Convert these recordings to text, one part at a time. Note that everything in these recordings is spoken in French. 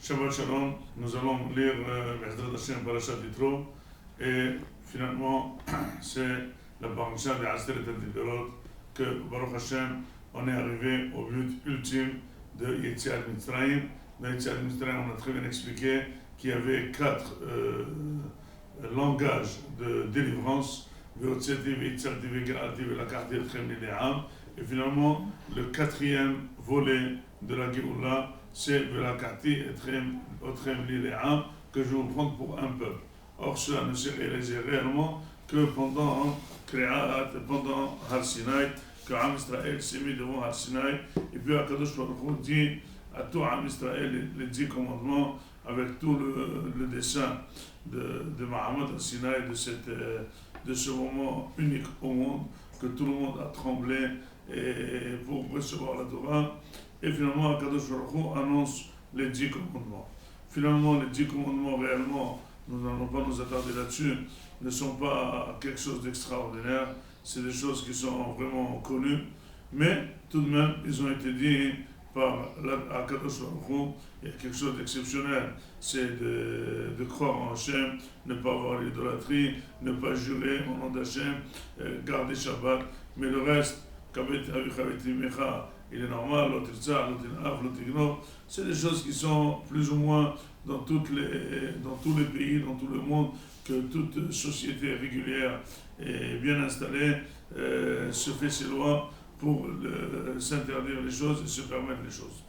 Shabbat Shalom, nous allons lire Be'ezrat Hashem Parashat Yitro et finalement c'est la paracha de Aseret HaDiberot que Baruch Hashem on est arrivé au but ultime de Yetziat Mitzrayim. Dans Yetziat Mitzrayim on a très bien expliqué qu'il y avait 4 langages de délivrance, et finalement le 4e volet de la Géoula c'est Velakati Etrem Otrem Lileam que je vais vous prendre pour un peuple. Or, cela ne s'est réalisé réellement que pendant Créat, pendant Har Sinai, que Am Israël s'est mis devant Har Sinai, et puis Akadosh Baruch Hu dit à tout Am Israël les 10 commandements avec tout le dessin de Mahamad Har Sinai, de ce moment unique au monde, que tout le monde a tremblé et pour recevoir la Torah. Et finalement, Akadosh Baruch Hu annonce les 10 commandements. Finalement, les 10 commandements, réellement, nous n'allons pas nous attarder là-dessus, ne sont pas quelque chose d'extraordinaire. C'est des choses qui sont vraiment connues. Mais tout de même, ils ont été dits par Akadosh Baruch Hu. Il y a quelque chose d'exceptionnel. C'est de croire en Hachem, ne pas avoir l'idolâtrie, ne pas jurer au nom d'Hachem, garder Shabbat. Mais le reste, il est normal, c'est des choses qui sont plus ou moins dans tous les pays, dans tout le monde, que toute société régulière et bien installée se fait ses lois pour s'interdire les choses et se permettre les choses.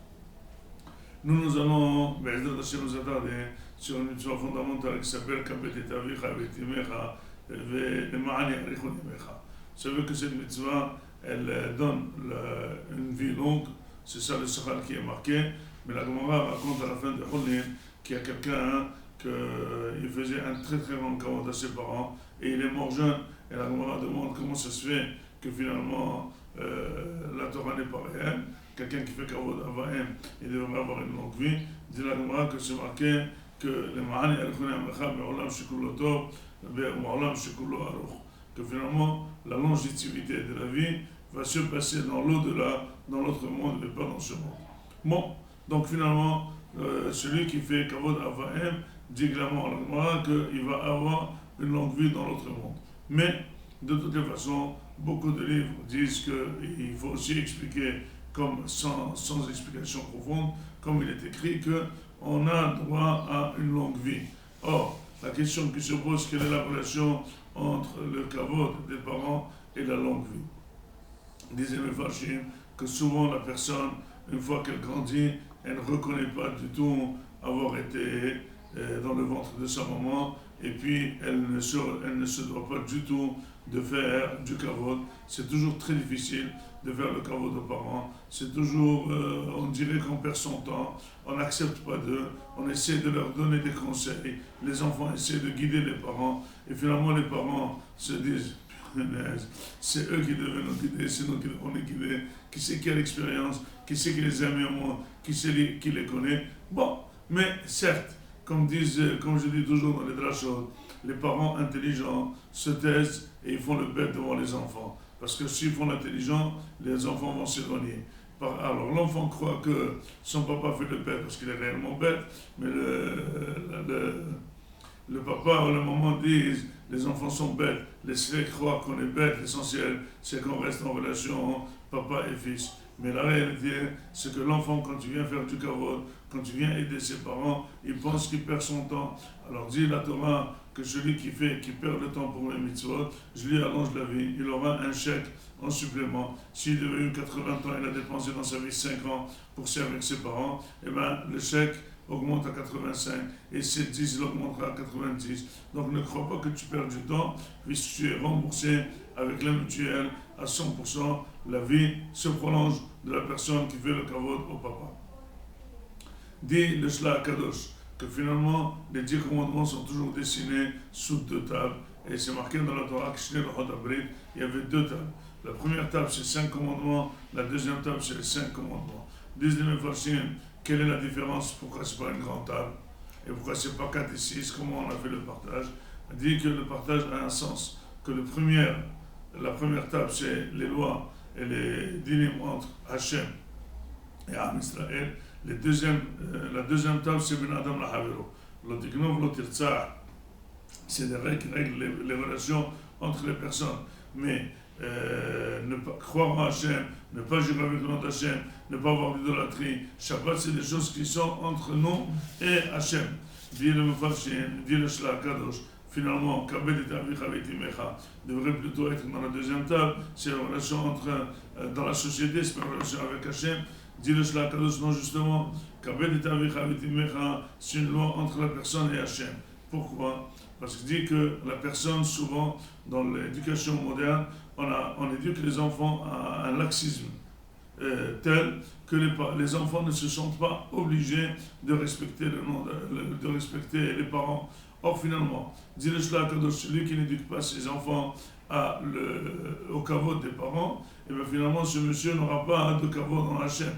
Nous allons nous attarder sur une mitzvah fondamentale qui s'appelle Kabet et Avicha et Timecha Ve'lema'ani Arichon Yamecha. Ça veut que cette mitzvah elle donne une vie longue, c'est ça le Sachal qui est marqué, mais la Gemara raconte à la fin de Hulin qu'il y a quelqu'un qui faisait un très très grand kavod à ses parents et il est mort jeune, et la Gemara demande comment ça se fait que finalement la Torah n'est pas réelle, quelqu'un qui fait kavod à Vahem, il devrait avoir une longue vie. Dit la Gemara que c'est marqué que les Ma'ani Arichon Yamecha Be'olam Shekullo Tov Be'olam Shekullo Aruch, que finalement la longévité de la vie va se passer dans l'au-delà, dans l'autre monde et pas dans ce monde. Bon, donc finalement, celui qui fait Kavod Avahem dit clairement qu'il va avoir une longue vie dans l'autre monde. Mais, de toutes les façons, beaucoup de livres disent qu'il faut aussi expliquer, comme sans explication profonde, comme il est écrit, qu'on a droit à une longue vie. Or, la question qui se pose, quelle est la relation entre le kavod des parents et la longue vie? Disait le Farshim que souvent la personne, une fois qu'elle grandit, elle ne reconnaît pas du tout avoir été dans le ventre de sa maman, et puis elle ne se doit pas du tout de faire du kavod. C'est toujours très difficile de faire le kavod aux parents. C'est toujours, on dirait qu'on perd son temps, on n'accepte pas d'eux, on essaie de leur donner des conseils, les enfants essaient de guider les parents, et finalement les parents se disent c'est eux qui devaient nous guider, c'est nous qui devons les guider, qui c'est qui a l'expérience, qui c'est qui les aime au moins, qui c'est qui les connaît. Bon, mais certes, comme je dis toujours dans les drashot, les parents intelligents se taisent et ils font le bête devant les enfants. Parce que s'ils font l'intelligent, les enfants vont s'éloigner. Alors l'enfant croit que son papa fait le bête parce qu'il est réellement bête, mais le papa ou la maman disent les enfants sont bêtes, laissez-les croire qu'on est bête, l'essentiel c'est qu'on reste en relation papa et fils. Mais la réalité c'est que l'enfant, quand tu viens faire du kavod, quand tu viens aider ses parents, il pense qu'il perd son temps. Alors dit la Torah que celui qui perd le temps pour les mitzvot, je lui allonge la vie, il aura un chèque en supplément. S'il devait avoir 80 ans, il a dépensé dans sa vie 5 ans pour servir ses parents, et bien le chèque augmente à 85 et ces 10 l'augmentera à 90. Donc ne crois pas que tu perds du temps, puisque tu es remboursé avec la mutuelle à 100%. La vie se prolonge de la personne qui fait le kavod au papa. Dit le Shla Kadosh que finalement les 10 commandements sont toujours dessinés sous 2 tables, et c'est marqué dans la Torah il y avait 2 tables. La première table c'est 5 commandements, la deuxième table c'est les 5 commandements. Disent les Mefarshim, quelle est la différence? Pourquoi c'est pas une grande table? Et pourquoi c'est pas 4 et 6? Comment on a fait le partage? On dit que le partage a un sens. Que la première table c'est les lois et les dinim entre Hachem et Am Israël. La deuxième table, c'est Ben Adam la Havero. L'Otignov, l'Otirtsah, c'est des règles qui règlent les relations entre les personnes. Mais ne pas croire en Hachem, ne pas jurer avec le nom d'Hachem, ne pas avoir d'idolâtrie. Shabbat, c'est des choses qui sont entre nous et Hachem. Dit le Mufafshin, dit le Shla Kadosh. Finalement, Kabed et Avicha Vetimecha devrait plutôt être dans la deuxième table. C'est la relation dans la société, c'est pas une relation avec Hachem. Dit le Shla Kadosh, non, justement, Kabed et Avicha Vetimecha, c'est une loi entre la personne et Hachem. Pourquoi? Parce qu'il dit que la personne, souvent, dans l'éducation moderne, on éduque les enfants à un laxisme tel que les enfants ne se sentent pas obligés de respecter de respecter les parents. Or, finalement, dit le Shla Kadosh, celui qui n'éduque pas ses enfants au kavod des parents, et bien finalement, ce monsieur n'aura pas de kavod dans la chaîne.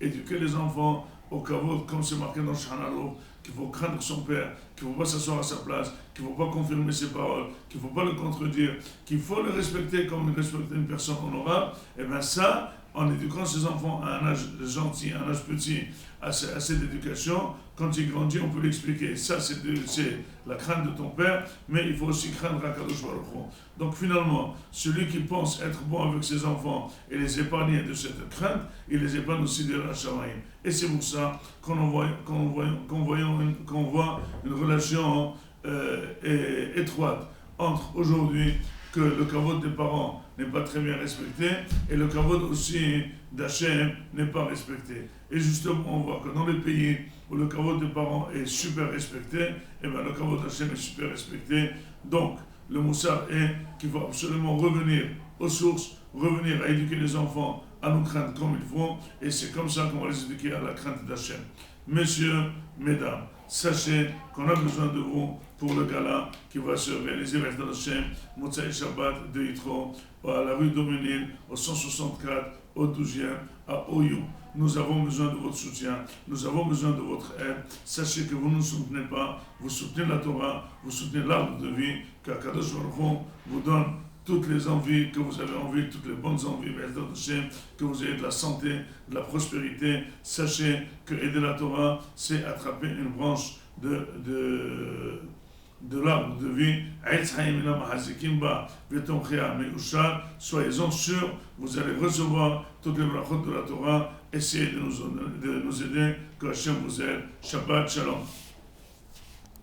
Éduquer les enfants au kavod, comme c'est marqué dans Shulchan Aruch, qu'il faut craindre son père, qu'il ne faut pas s'asseoir à sa place, qu'il ne faut pas confirmer ses paroles, qu'il ne faut pas le contredire, qu'il faut le respecter comme il respecte une personne honorable, et bien ça, en éduquant ses enfants à un âge gentil, à un âge petit, à cette éducation, quand il grandit, on peut l'expliquer. Ça, c'est la crainte de ton père, mais il faut aussi craindre Akadosh Baruch Hu. Donc finalement, celui qui pense être bon avec ses enfants et les épargner de cette crainte, il les épargne aussi de la Shamaïm. Et c'est pour ça qu'on voit une relation étroite entre aujourd'hui que le kavod des parents n'est pas très bien respecté et le kavod aussi d'Hachem n'est pas respecté. Et justement, on voit que dans les pays où le kavod des parents est super respecté, et bien le kavod d'Hachem est super respecté. Donc, le moussar est qu'il faut absolument revenir aux sources, revenir à éduquer les enfants à nous craindre comme il faut, et c'est comme ça qu'on va les éduquer à la crainte d'Hachem. Messieurs, mesdames, sachez qu'on a besoin de vous pour le gala qui va se réaliser vers Hachem, Motsai Shabbat de Yitro, à la rue Doménil, au 164, au 12e, à Oyou. Nous avons besoin de votre soutien, nous avons besoin de votre aide. Sachez que vous ne nous soutenez pas, vous soutenez la Torah, vous soutenez l'arbre de vie, qu'Akadosh Baruch Hu vous donne toutes les envies que vous avez envie, toutes les bonnes envies, que vous ayez de la santé, de la prospérité. Sachez que aider la Torah, c'est attraper une branche de l'arbre de vie. Soyez-en sûrs, vous allez recevoir toutes les brachot de la Torah. Essayez de nous aider, que Hachem vous aide. Shabbat Shalom.